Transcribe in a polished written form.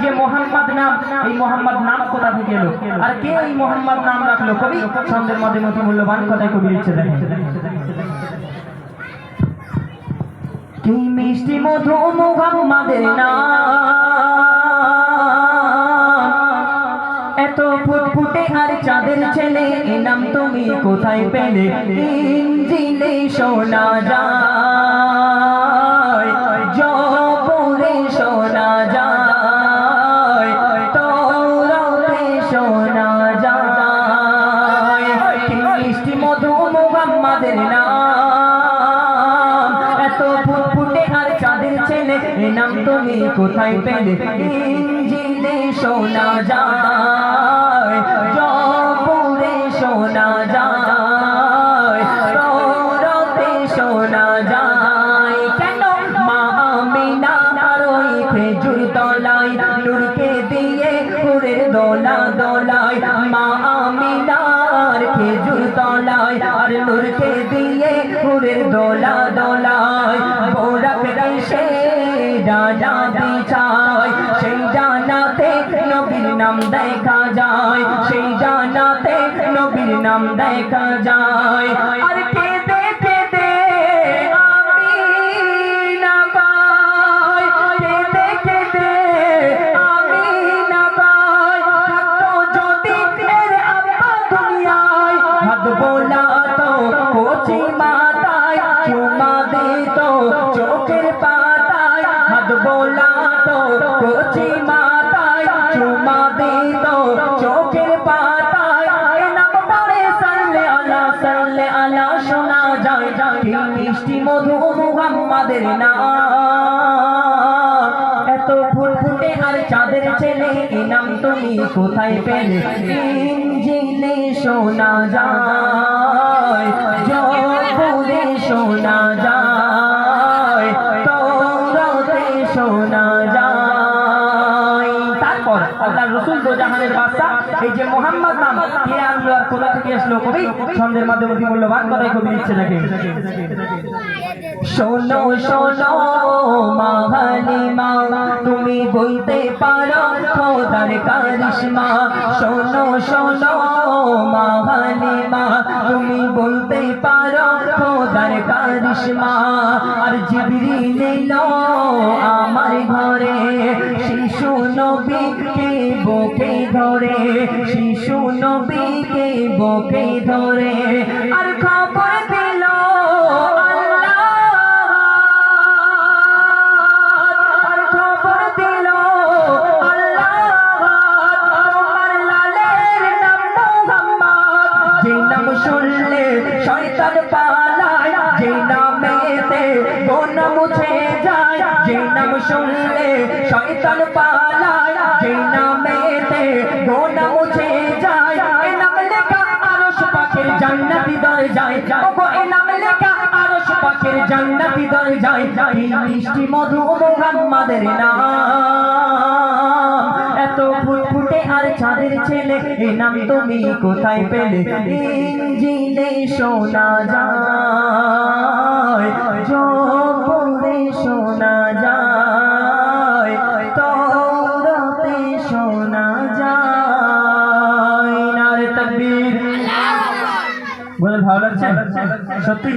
যে মোহাম্মদ নাম, এই মোহাম্মদ নাম কোথা থেকে এলো আর কে এই মোহাম্মদ নাম রাখলো? কবি ছন্দের মাধ্যমে অতি মূল্যবান কথাই কবি লিখছে, দেখেন। কি মিষ্টি মধু মোহাম্মদের নাম, এত ফুটফুটে আর চাঁদের ছেলে, এ নাম তুমি কোথায় পেলে? ইঞ্জিলে শোনা যায়, জবরে শোনা যায়, তওরাতে শোনা যায়। কি মিষ্টি মধু মোহাম্মদের নাম, এত ফুটফুটে আর চাঁদের ছেলে, এ নাম তুমি কোথায় পেলে? ইঞ্জিলে শোনা যায়, জবরে শোনা যায়, তওরাতে শোনা যায়। কেন মা আমিনার ওই খেজুর তলায় নূরকে দিয়ে হুরের দোলা দোলায়, মা আমিনার খেজুর তলায় আর নূরকে দিয়ে হুরের দোলা দোলায়, বোরাক এসে ডানা বিছায়, সেই ডানাতে নবীর নাম দেখা যায়, সেই ডানাতে নবীর নাম দেখা যায়। আর কেঁদে কেঁদে আমিনা পায়, কেঁদে কেঁদে আমিনা পায়, থাকতো যদি এর আব্বা দুনিয়ায়, হাত বোলাতো কচি মাথায়, চুমা দিত চোখের পাতায়, হাত বোলাতো কচি মাথায়, চুমা দিত চোখের পাতায়, এ নাম পড়ে সাল্লে আলা সাল্লে আলা শোনা যায়। কি মিষ্টি মধু মুহাম্মাদের নাম, এত ফুটফুটে আর চাঁদের ছেলে, এ নাম তুমি কোথায় পেলে? ইঞ্জিলে শোনা যায়, জবরে শোনা যায়, তওরাতে শোনা যায়। তারপর আল্লাহর রাসূল দো জাহানের বাদশা, এই যে মোহাম্মদ নাম কে আনলো আর কোথা থেকে আসলো? কবি ছন্দের মাধ্যমে অতি মূল্যবান কথাই কবি লিখছে, দেখেন। শোনো শোনো মা হালিমা, তুমি বলতে পারো খোদার কারিশমা। শোনো শোনো মা হালিমা, তুমি বলতে পারো খোদার কারিশমা। আর জিবরিল এলো আমার ঘরে, শিশু নবীকে বুকে ধরে, শিশু নবীকে বুকে ধরে, আর খবর দিল শুনলে শয়তান পালায়, যে নামেতে গুনাহ মুছে যায়, যে নাম শুনলে শয়তান পালায়, যে নামেতে গুনাহ মুছে যায়, এ নাম লেখা আরশ পাকের জান্নাতি দরজায়, ওগো এ নাম লেখা আরশ পাকের জান্নাতি দরজায়। এই মিষ্টি মধু মুহাম্মাদের নাম, এত ফুটফুটে আর চাঁদের ছেলে, এ নাম তুমি কোথায় পেলে? ইঞ্জিলে শোনা যায়, জবরে শোনা যায়, তওরাতে শোনা যায়। নারে তাকবীর! বলে ভালো লাগছে সত্যি?